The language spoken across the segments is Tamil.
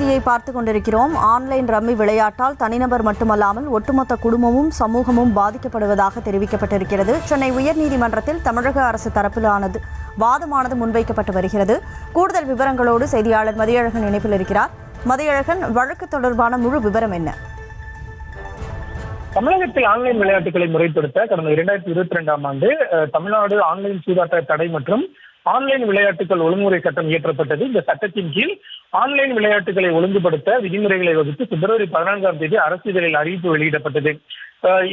செய்தியை பார்த்து கொண்டிருக்கிறோம். ஆன்லைன் ரம்மி விளையாட்டால் தனிநபர் மட்டுமல்லாமல் ஒட்டுமொத்த குடும்பமும் சமூகமும் பாதிக்கப்படுவதாக தெரிவிக்கப்பட்டிருக்கிறது. சென்னை உயர்நீதிமன்றத்தில் தமிழக அரசு தரப்பிலானது வாதமானது முன்வைக்கப்பட்டு வருகிறது. கூடுதல் விவரங்களோடு செய்தியாளர் மதியழகன் இணைப்பில் இருக்கிறார். மதியழகன், வழக்கு தொடர்பான முழு விவரம் என்ன? தமிழகத்தில் ஆன்லைன் விளையாட்டுகளை முறைப்படுத்த கடந்த 2022ஆம் ஆண்டு தமிழ்நாடு ஆன்லைன் சூதாட்ட தடை மற்றும் ஆன்லைன் விளையாட்டுகள் ஒழுங்குமுறை சட்டம் இயற்றப்பட்டது. இந்த சட்டத்தின் கீழ் ஆன்லைன் விளையாட்டுகளை ஒழுங்குபடுத்த விதிமுறைகளை வகுத்து பிப்ரவரி 14ஆம் தேதி அரசிதழில் அறிவிப்பு வெளியிடப்பட்டது.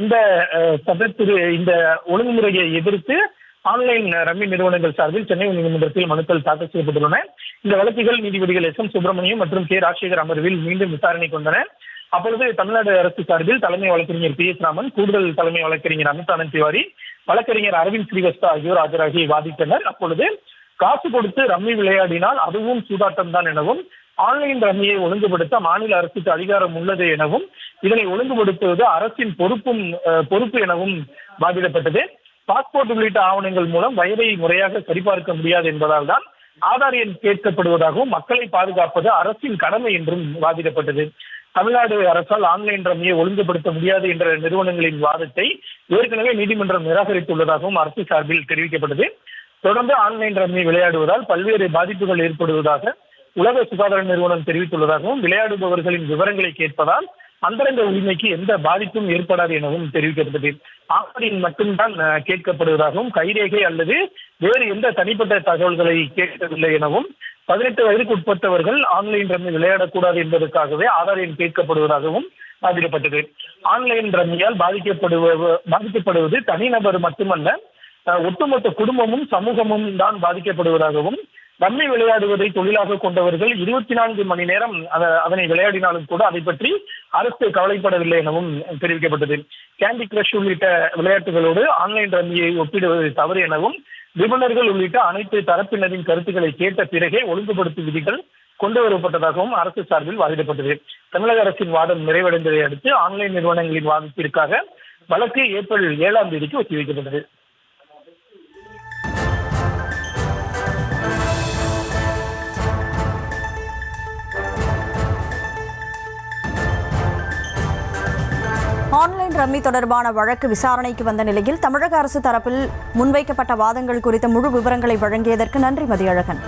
இந்த ஒழுங்குமுறையை எதிர்த்து ஆன்லைன் ரம்மி நிறுவனங்கள் சார்பில் சென்னை நீதிமன்றத்தில் மனுக்கள் தாக்கல் செய்யப்பட்டுள்ளன. இந்த வழக்குகள் நீதிபதிகள் S.M. சுப்பிரமணியம் மற்றும் K. ராஜசேகர் அமர்வில் மீண்டும் விசாரணைக்கு வந்தன. அப்பொழுது தமிழ்நாடு அரசு சார்பில் தலைமை வழக்கறிஞர் P.S. ராமன், கூடுதல் தலைமை வழக்கறிஞர் அமித் ஆனந்த் திவாரி, வழக்கறிஞர் அரவிந்த் ஸ்ரீவஸ்தா ஆகியோர் ஆஜராகி வாதிட்டனர். அப்பொழுது காசு கொடுத்து ரம்மி விளையாடினால் அதுவும் சூதாட்டம் தான் எனவும், ஆன்லைன் ரம்மியை ஒழுங்குபடுத்த மாநில அரசுக்கு அதிகாரம் உள்ளது எனவும், இதனை ஒழுங்குபடுத்துவது அரசின் பொறுப்பு எனவும் வாதிடப்பட்டது. பாஸ்போர்ட் உள்ளிட்ட ஆவணங்கள் மூலம் வயதை முறையாக சரிபார்க்க முடியாது என்பதால் தான் ஆதார் எண் கேட்கப்படுவதாகவும், மக்களை பாதுகாப்பது அரசின் கடமை என்றும் வாதிடப்பட்டது. தமிழ்நாடு அரசால் ஆன்லைன் ரம்மியை ஒழுங்குபடுத்த முடியாது என்ற நிறுவனங்களின் வாதத்தை ஏற்கனவே நீதிமன்றம் நிராகரித்துள்ளதாகவும் அரசு சார்பில் தெரிவிக்கப்பட்டது. தொடர்ந்து ஆன்லைன் ரம்மி விளையாடுவதால் பல்வேறு பாதிப்புகள் ஏற்படுவதாக உலக சுகாதார நிறுவனம் தெரிவித்துள்ளதாகவும், விளையாடுபவர்களின் விவரங்களை கேட்பதால் அந்தரங்க உரிமைக்கு எந்த பாதிப்பும் ஏற்படாது எனவும் தெரிவிக்கப்பட்டது. ஆதாரின் மட்டும்தான் கேட்கப்படுவதாகவும், கைரேகை அல்லது வேறு எந்த தனிப்பட்ட தகவல்களை கேட்கவில்லை எனவும், 18 வயதுக்கு உட்பட்டவர்கள் ஆன்லைன் ரம்மி விளையாடக்கூடாது என்பதற்காகவே ஆதார் எண் கேட்கப்படுவதாகவும் வாதிடப்பட்டது. ஆன்லைன் ரம்மியால் பாதிக்கப்படுவது தனிநபர் மட்டுமல்ல, ஒட்டுமொத்த குடும்பமும் சமூகமும் தான் பாதிக்கப்படுவதாகவும், ரம்மி விளையாடுவதை தொழிலாக கொண்டவர்கள் 24 மணி நேரம் அதனை விளையாடினாலும் கூட அதை பற்றி அரசு கவலைப்படவில்லை எனவும் தெரிவிக்கப்பட்டது. கேண்டி கிரஷ் உள்ளிட்ட விளையாட்டுகளோடு ஆன்லைன் ரம்மியை ஒப்பிடுவது தவறு எனவும், நிபுணர்கள் உள்ளிட்ட அனைத்து தரப்பினரின் கருத்துக்களை கேட்ட பிறகே ஒழுங்குபடுத்தும் விதிகள் கொண்டு வரப்பட்டதாகவும் அரசு சார்பில் வாதிடப்பட்டது. தமிழக அரசின் வாதம் நிறைவடைந்ததை அடுத்து ஆன்லைன் நிறுவனங்களின் வாதத்திற்காக வழக்கு ஏப்ரல் 7ஆம் தேதிக்கு ஒத்திவைக்கப்பட்டது. ஆன்லைன் ரம்மி தொடர்பான வழக்கு விசாரணைக்கு வந்த நிலையில் தமிழக அரசு தரப்பில் முன்வைக்கப்பட்ட வாதங்கள் குறித்த முழு விவரங்களை வழங்கியதற்கு நன்றி மதியழகன்.